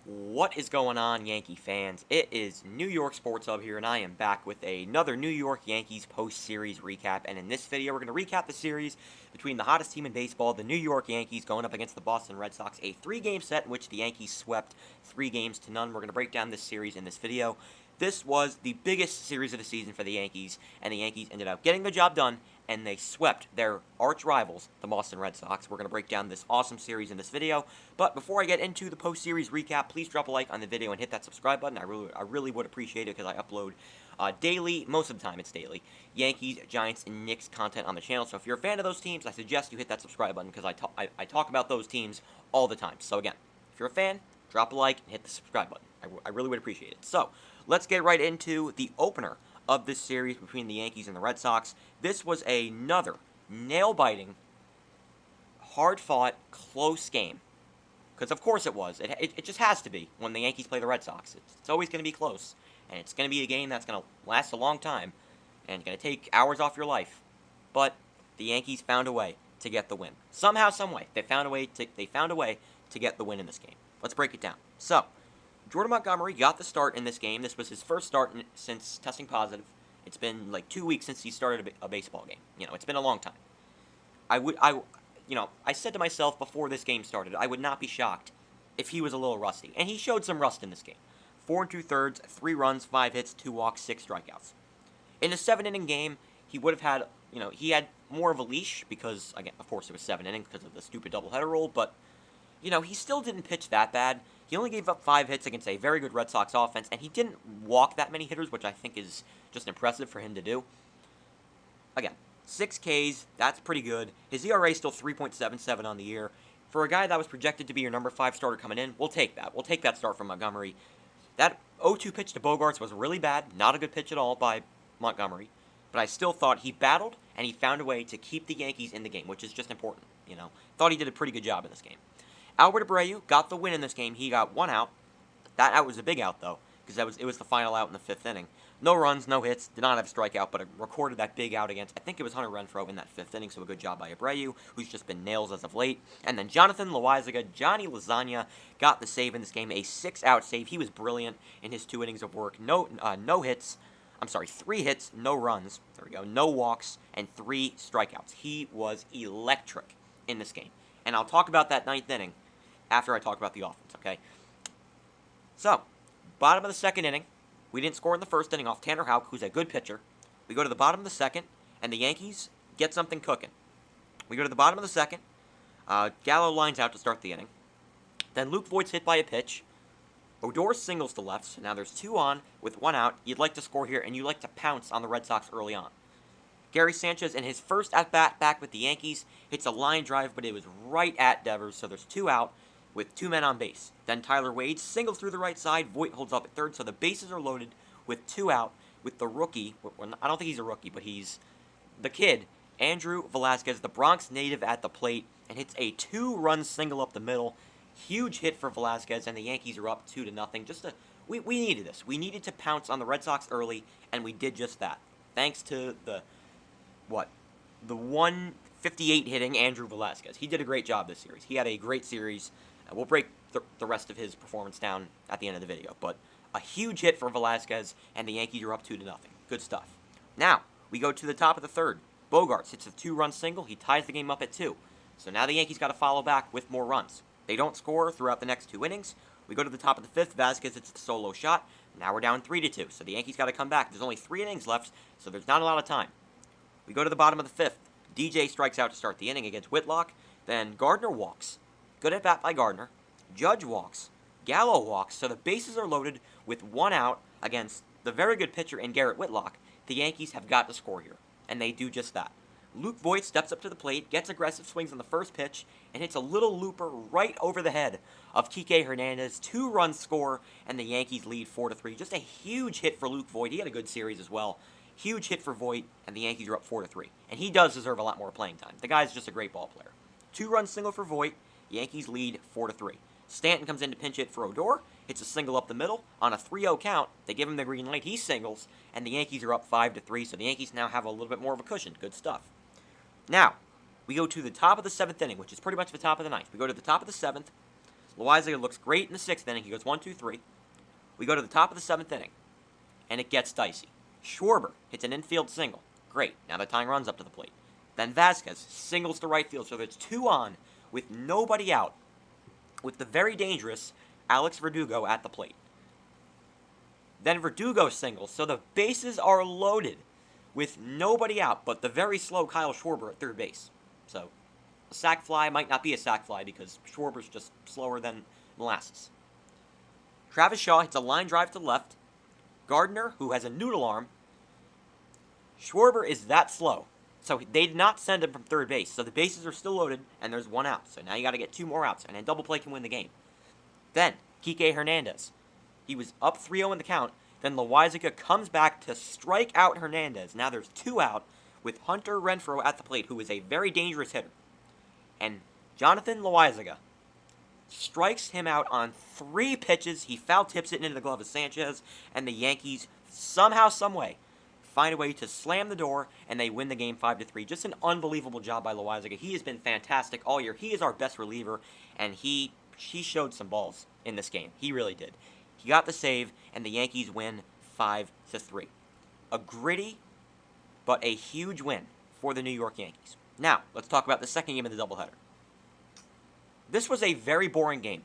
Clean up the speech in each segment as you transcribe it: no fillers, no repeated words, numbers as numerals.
What is going on, Yankee fans? It is New York Sports Hub here, and I am back with another New York Yankees post-series recap. And in this video, we're going to recap the series between the hottest team in baseball, the New York Yankees, going up against the Boston Red Sox, a three-game set in which the Yankees swept 3 games to none. We're going to break down this series in this video. This was the biggest series of the season for the Yankees, and the Yankees ended up getting the job done, and they swept their arch rivals, the Boston Red Sox. We're going to break down this awesome series in this video. But before I get into the post-series recap, please drop a like on the video and hit that subscribe button. I really would appreciate it because I upload daily, most of the time it's daily, Yankees, Giants, and Knicks content on the channel. So if you're a fan of those teams, I suggest you hit that subscribe button because I talk about those teams all the time. So again, if you're a fan, drop a like and hit the subscribe button. I really would appreciate it. So let's get right into the opener of this series between the Yankees and the Red Sox. This was another nail-biting, hard-fought, close game. Because of course it was. It just has to be when the Yankees play the Red Sox. It's always going to be close. And it's going to be a game that's going to last a long time. And going to take hours off your life. But the Yankees found a way to get the win. Somehow, someway, they found a way to get the win in this game. Let's break it down. So, Jordan Montgomery got the start in this game. This was his first start since testing positive. It's been like 2 weeks since he started a baseball game. It's been a long time. I said to myself before this game started, I would not be shocked if he was a little rusty. And he showed some rust in this game. 4 2/3, 3 runs, 5 hits, 2 walks, 6 strikeouts. In a 7-inning game, he would have had, he had more of a leash because, again, of course it was 7 innings because of the stupid doubleheader rule, but, he still didn't pitch that bad. He only gave up 5 hits against a very good Red Sox offense, and he didn't walk that many hitters, which I think is just impressive for him to do. Again, 6 Ks, that's pretty good. His ERA is still 3.77 on the year. For a guy that was projected to be your number 5 starter coming in, we'll take that. We'll take that start from Montgomery. That 0-2 pitch to Bogaerts was really bad. Not a good pitch at all by Montgomery. But I still thought he battled, and he found a way to keep the Yankees in the game, which is just important, Thought he did a pretty good job in this game. Albert Abreu got the win in this game. He got 1 out. That out was a big out, though, because it was the final out in the 5th inning. No runs, no hits, did not have a strikeout, but it recorded that big out against, I think it was Hunter Renfroe in that 5th inning, so a good job by Abreu, who's just been nails as of late. And then Jonathan Loaisiga, Johnny Lasagna, got the save in this game, a 6-out save. He was brilliant in his 2 innings of work. 3 hits, no runs, there we go, no walks, and 3 strikeouts. He was electric in this game. And I'll talk about that 9th inning after I talk about the offense, okay? So, bottom of the 2nd inning, we didn't score in the 1st inning off Tanner Houck, who's a good pitcher. We go to the bottom of the 2nd, and the Yankees get something cooking. We go to the bottom of the 2nd. Gallo lines out to start the inning. Then Luke Voigt's hit by a pitch. Odor singles to left, so now there's 2 on with 1 out. You'd like to score here, and you like to pounce on the Red Sox early on. Gary Sanchez, in his first at-bat back with the Yankees, hits a line drive, but it was right at Devers, so there's 2 out with 2 men on base. Then Tyler Wade singles through the right side. Voit holds up at third, so the bases are loaded with 2 out with the rookie. I don't think he's a rookie, but he's the kid, Andrew Velazquez, the Bronx native, at the plate, and hits a 2-run single up the middle. Huge hit for Velazquez, and the Yankees are up 2-0. We needed this. We needed to pounce on the Red Sox early, and we did just that. Thanks to the 158 hitting Andrew Velazquez. He did a great job this series. He had a great series. We'll break the rest of his performance down at the end of the video. But a huge hit for Velazquez, and the Yankees are up 2-0. Good stuff. Now, we go to the top of the 3rd. Bogaerts hits a 2-run single. He ties the game up at 2. So now the Yankees got to follow back with more runs. They don't score throughout the next 2 innings. We go to the top of the 5th. Vasquez hits the solo shot. Now we're down 3-2. So the Yankees got to come back. There's only 3 innings left, so there's not a lot of time. We go to the bottom of the 5th. DJ strikes out to start the inning against Whitlock. Then Gardner walks. Good at bat by Gardner. Judge walks. Gallo walks. So the bases are loaded with 1 out against the very good pitcher in Garrett Whitlock. The Yankees have got to score here, and they do just that. Luke Voigt steps up to the plate, gets aggressive swings on the first pitch, and hits a little looper right over the head of Kike Hernandez. 2-run score, and the Yankees lead 4-3. Just a huge hit for Luke Voigt. He had a good series as well. Huge hit for Voigt, and the Yankees are up 4-3. And he does deserve a lot more playing time. The guy's just a great ball player. 2-run single for Voigt. Yankees lead 4-3. Stanton comes in to pinch hit for Odor. Hits a single up the middle. On a 3-0 count, they give him the green light. He singles, and the Yankees are up 5-3. So the Yankees now have a little bit more of a cushion. Good stuff. Now, we go to the top of the 7th inning, which is pretty much the top of the 9th. We go to the top of the 7th. Loizaga looks great in the 6th inning. He goes 1-2-3. We go to the top of the 7th inning, and it gets dicey. Schwarber hits an infield single. Great. Now the tying runs up to the plate. Then Vasquez singles to right field, so there's 2 on with nobody out, with the very dangerous Alex Verdugo at the plate. Then Verdugo singles, so the bases are loaded with nobody out but the very slow Kyle Schwarber at third base. So a sac fly might not be a sac fly because Schwarber's just slower than molasses. Travis Shaw hits a line drive to left. Gardner, who has a noodle arm, Schwarber is that slow. So they did not send him from third base. So the bases are still loaded, and there's 1 out. So now you got to get 2 more outs, and a double play can win the game. Then, Kike Hernandez. He was up 3-0 in the count. Then Loizaga comes back to strike out Hernandez. Now there's 2 out with Hunter Renfroe at the plate, who is a very dangerous hitter. And Jonathan Loizaga strikes him out on 3 pitches. He foul tips it into the glove of Sanchez, and the Yankees somehow, someway, find a way to slam the door, and they win the game 5-3. Just an unbelievable job by Loizaga. He has been fantastic all year. He is our best reliever, and he showed some balls in this game. He really did. He got the save, and the Yankees win 5-3. A gritty, but a huge win for the New York Yankees. Now, let's talk about the second game of the doubleheader. This was a very boring game.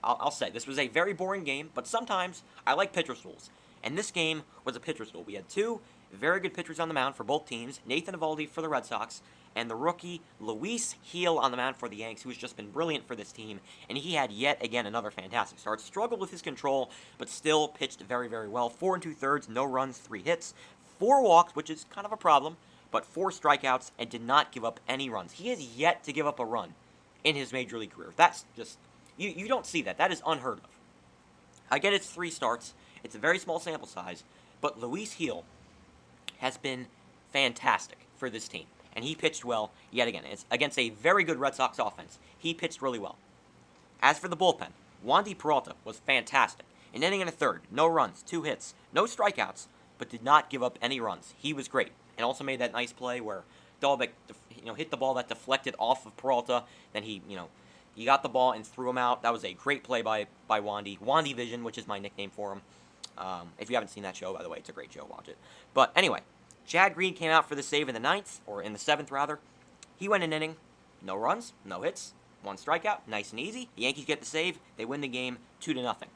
I'll say, this was a very boring game, but sometimes I like pitcher duels. And this game was a pitcher's duel. We had 2 very good pitchers on the mound for both teams. Nathan Eovaldi for the Red Sox, and the rookie Luis Gil on the mound for the Yanks, who has just been brilliant for this team. And he had yet again another fantastic start. Struggled with his control, but still pitched very, very well. 4 2/3, no runs, 3 hits, 4 walks, which is kind of a problem, but 4 strikeouts, and did not give up any runs. He has yet to give up a run in his major league career. That's just, you don't see that. That is unheard of. I get it's 3 starts. It's a very small sample size, but Luis Gil has been fantastic for this team, and he pitched well yet again. It's against a very good Red Sox offense. He pitched really well. As for the bullpen, Wandy Peralta was fantastic. An inning and a third, no runs, 2 hits, no strikeouts, but did not give up any runs. He was great, and also made that nice play where Dalbec, hit the ball that deflected off of Peralta. Then he got the ball and threw him out. That was a great play by Wandy. Wandy Vision, which is my nickname for him. If you haven't seen that show, by the way, it's a great show. Watch it. But anyway, Chad Green came out for the save in the 9th, or in the 7th, rather. He went an inning, no runs, no hits, 1 strikeout, nice and easy. The Yankees get the save. They win the game 2-0.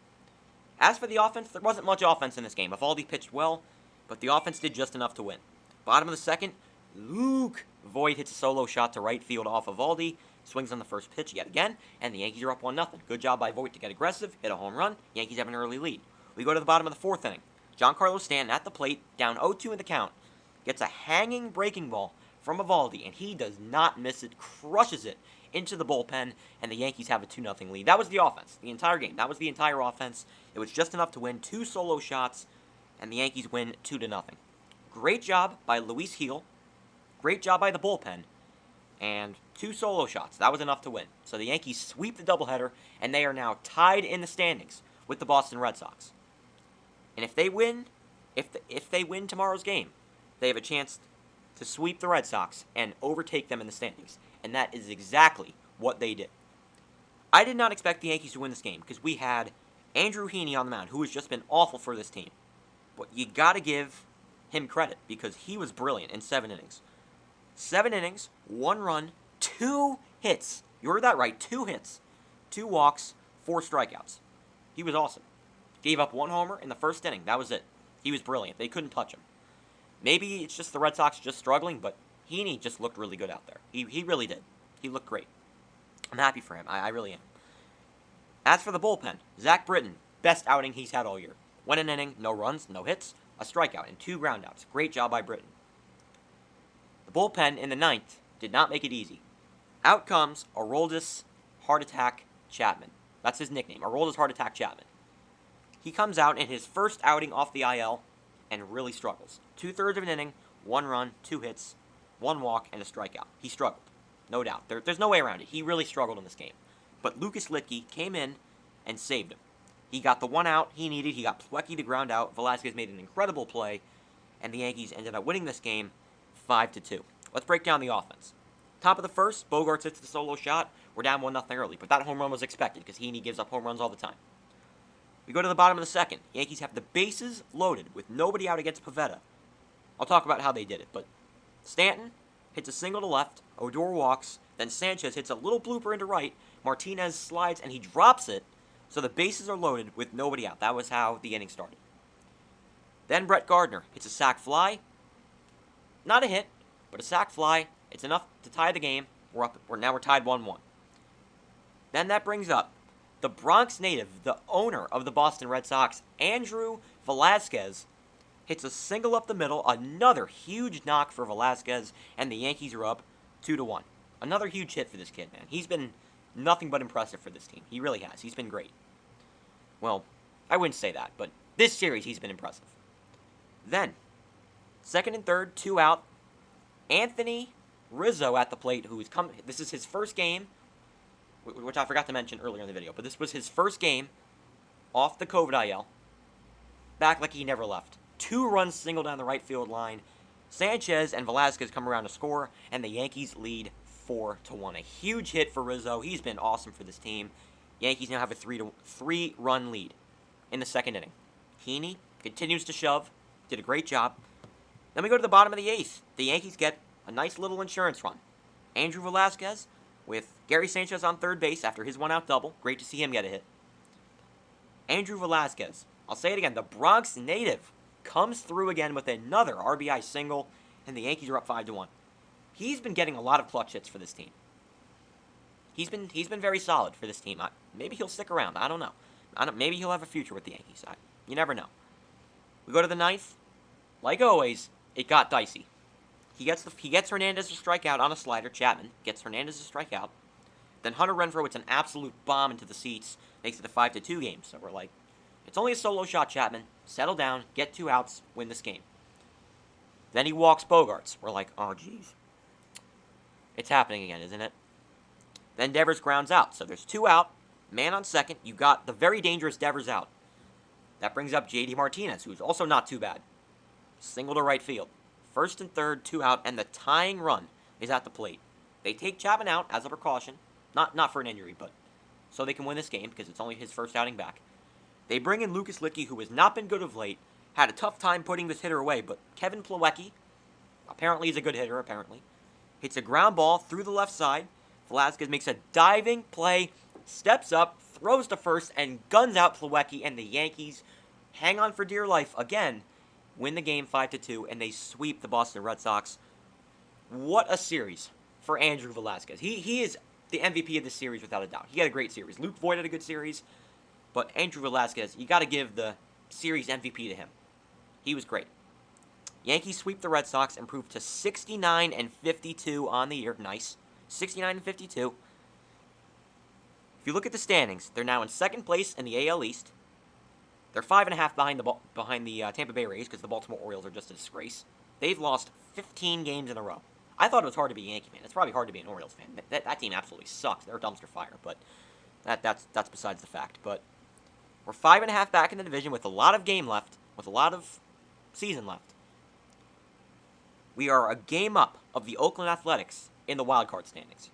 As for the offense, there wasn't much offense in this game. Eovaldi pitched well, but the offense did just enough to win. Bottom of the 2nd, Luke Voit hits a solo shot to right field off Eovaldi, swings on the first pitch yet again, and the Yankees are up 1-0. Good job by Voit to get aggressive, hit a home run. Yankees have an early lead. We go to the bottom of the 4th inning. Giancarlo Stanton at the plate, down 0-2 in the count, gets a hanging breaking ball from Eovaldi, and he does not miss it, crushes it into the bullpen, and the Yankees have a 2-0 lead. That was the offense, the entire game. That was the entire offense. It was just enough to win 2 solo shots, and the Yankees win 2-0. Great job by Luis Gil. Great job by the bullpen. And 2 solo shots. That was enough to win. So the Yankees sweep the doubleheader, and they are now tied in the standings with the Boston Red Sox. And if they win, if they win tomorrow's game, they have a chance to sweep the Red Sox and overtake them in the standings. And that is exactly what they did. I did not expect the Yankees to win this game because we had Andrew Heaney on the mound, who has just been awful for this team. But you got to give him credit because he was brilliant in 7 innings. 7 innings, 1 run, 2 hits. You heard that right, 2 hits. 2 walks, 4 strikeouts. He was awesome. Gave up 1 homer in the 1st inning. That was it. He was brilliant. They couldn't touch him. Maybe it's just the Red Sox just struggling, but Heaney just looked really good out there. He really did. He looked great. I'm happy for him. I really am. As for the bullpen, Zach Britton, best outing he's had all year. 1 inning, no runs, no hits, a strikeout, and 2 groundouts. Great job by Britton. The bullpen in the 9th did not make it easy. Out comes Aroldis Heart Attack Chapman. That's his nickname, Aroldis Heart Attack Chapman. He comes out in his first outing off the IL and really struggles. 2/3 of an inning, 1 run, 2 hits, 1 walk, and a strikeout. He struggled, no doubt. There's no way around it. He really struggled in this game. But Lucas Litke came in and saved him. He got the 1 out he needed. He got Plewecki to ground out. Velasquez made an incredible play, and the Yankees ended up winning this game 5-2. Let's break down the offense. Top of the 1st, Bogaerts hits the solo shot. We're down 1-0 early, but that home run was expected because Heaney gives up home runs all the time. We go to the bottom of the second. Yankees have the bases loaded with nobody out against Pivetta. I'll talk about how they did it, but Stanton hits a single to left, Odor walks, then Sanchez hits a little blooper into right, Martinez slides, and he drops it, so the bases are loaded with nobody out. That was how the inning started. Then Brett Gardner hits a sac fly. Not a hit, but a sac fly. It's enough to tie the game. We're tied 1-1. Then that brings up the Bronx native, the owner of the Boston Red Sox, Andrew Velazquez, hits a single up the middle, another huge knock for Velazquez, and the Yankees are up 2-1. Another huge hit for this kid, man. He's been nothing but impressive for this team. He really has. He's been great. Well, I wouldn't say that, but this series he's been impressive. Then, second and third, 2 out. Anthony Rizzo at the plate, this is his first game, which I forgot to mention earlier in the video, but this was his first game off the COVID IL. Back like he never left. 2 runs single down the right field line. Sanchez and Velazquez come around to score, and the Yankees lead 4-1. A huge hit for Rizzo. He's been awesome for this team. Yankees now have a 3-run lead in the second inning. Heaney continues to shove. Did a great job. Then we go to the bottom of the 8th. The Yankees get a nice little insurance run. Andrew Velazquez with Gary Sanchez on third base after his one-out double. Great to see him get a hit. Andrew Velazquez, I'll say it again, the Bronx native comes through again with another RBI single, and the Yankees are up 5-1. He's been getting a lot of clutch hits for this team. He's been very solid for this team. Maybe he'll stick around. I don't know. Maybe he'll have a future with the Yankees. You never know. We go to the 9th. Like always, it got dicey. He gets Hernandez to strike out on a slider. Chapman gets Hernandez to strike out. Then Hunter Renfroe hits an absolute bomb into the seats. Makes it a 5-2 game. So we're like, it's only a solo shot, Chapman. Settle down, get 2 outs, win this game. Then he walks Bogarts. We're like, oh, jeez. It's happening again, isn't it? Then Devers grounds out. So there's 2 out. Man on second. You got the very dangerous Devers out. That brings up J.D. Martinez, who's also not too bad. Single to right field. First and third, 2 out, and the tying run is at the plate. They take Chapman out as a precaution. Not for an injury, but so they can win this game because it's only his first outing back. They bring in Lucas Licky, who has not been good of late. Had a tough time putting this hitter away, but Kevin Plawecki, apparently he's a good hitter, hits a ground ball through the left side. Velazquez makes a diving play, steps up, throws to first, and guns out Plawecki, and the Yankees hang on for dear life again, win the game 5-2, and they sweep the Boston Red Sox. What a series for Andrew Velazquez. He is the MVP of this series without a doubt. He had a great series. Luke Voigt had a good series, but Andrew Velazquez, you got to give the series MVP to him. He was great. Yankees sweep the Red Sox, improved to 69-52 on the year. Nice. 69-52. If you look at the standings, they're now in second place in the AL East. They're 5.5 behind the Tampa Bay Rays because the Baltimore Orioles are just a disgrace. They've lost 15 games in a row. I thought it was hard to be a Yankee fan. It's probably hard to be an Orioles fan. That team absolutely sucks. They're a dumpster fire, but that's besides the fact. But we're 5.5 back in the division with a lot of game left, with a lot of season left. We are a game up of the Oakland Athletics in the wild card standings.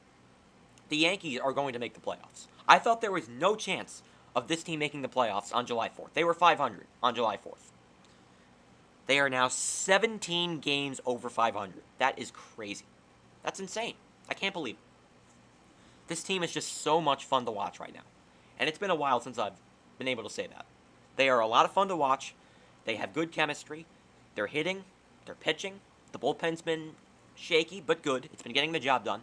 The Yankees are going to make the playoffs. I thought there was no chance of this team making the playoffs on July 4th. They were 500 on July 4th. They are now 17 games over 500. That is crazy. That's insane. I can't believe it. This team is just so much fun to watch right now. And it's been a while since I've been able to say that. They are a lot of fun to watch. They have good chemistry. They're hitting. They're pitching. The bullpen's been shaky, but good. It's been getting the job done.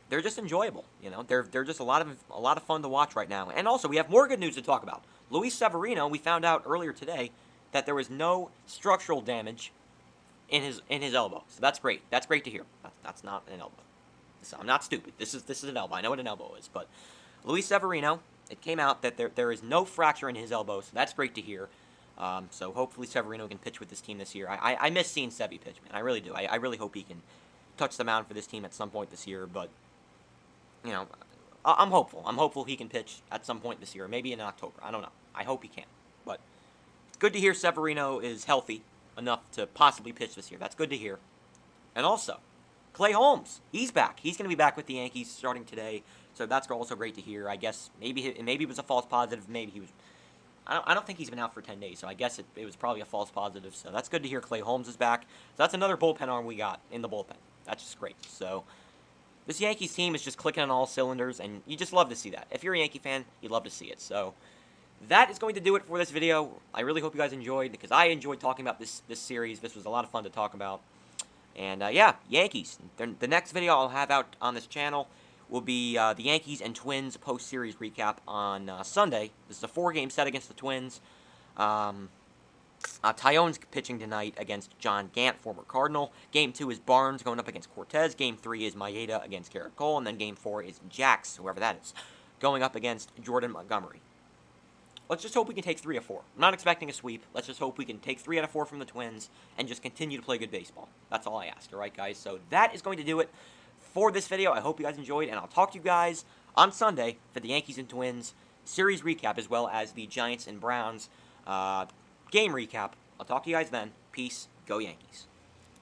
They're just enjoyable, you know. They're just a lot of fun to watch right now. And also, we have more good news to talk about. Luis Severino, we found out earlier today that there was no structural damage in his elbow. So that's great. That's great to hear. That's not an elbow. I'm not stupid. This is an elbow. I know what an elbow is, but Luis Severino, it came out that there is no fracture in his elbow, so that's great to hear. So hopefully Severino can pitch with this team this year. I miss seeing Sevy pitch, man. I really do. I really hope he can touch the mound for this team at some point this year, but you know, I'm hopeful. I'm hopeful he can pitch at some point this year, maybe in October. I don't know. I hope he can. But it's good to hear Severino is healthy enough to possibly pitch this year. That's good to hear. And also, Clay Holmes, he's back. He's going to be back with the Yankees starting today, so that's also great to hear. I guess maybe it was a false positive. Maybe he was. I don't think he's been out for 10 days, so I guess it was probably a false positive. So that's good to hear. Clay Holmes is back. So that's another bullpen arm we got in the bullpen. That's just great. So this Yankees team is just clicking on all cylinders, and you just love to see that. If you're a Yankee fan, you love to see it. So that is going to do it for this video. I really hope you guys enjoyed, because I enjoyed talking about this series. This was a lot of fun to talk about. And yeah, Yankees. The next video I'll have out on this channel will be the Yankees and Twins post-series recap on Sunday. This is a 4-game set against the Twins. Tyone's pitching tonight against John Gant, former Cardinal. Game 2 is Barnes going up against Cortez. Game 3 is Maeda against Garrett Cole. And then Game 4 is Jax, whoever that is, going up against Jordan Montgomery. Let's just hope we can take 3 of 4. I'm not expecting a sweep. Let's just hope we can take 3 out of 4 from the Twins and just continue to play good baseball. That's all I ask, all right, guys? So that is going to do it for this video. I hope you guys enjoyed, and I'll talk to you guys on Sunday for the Yankees and Twins series recap, as well as the Giants and Browns game recap. I'll talk to you guys then. Peace. Go Yankees.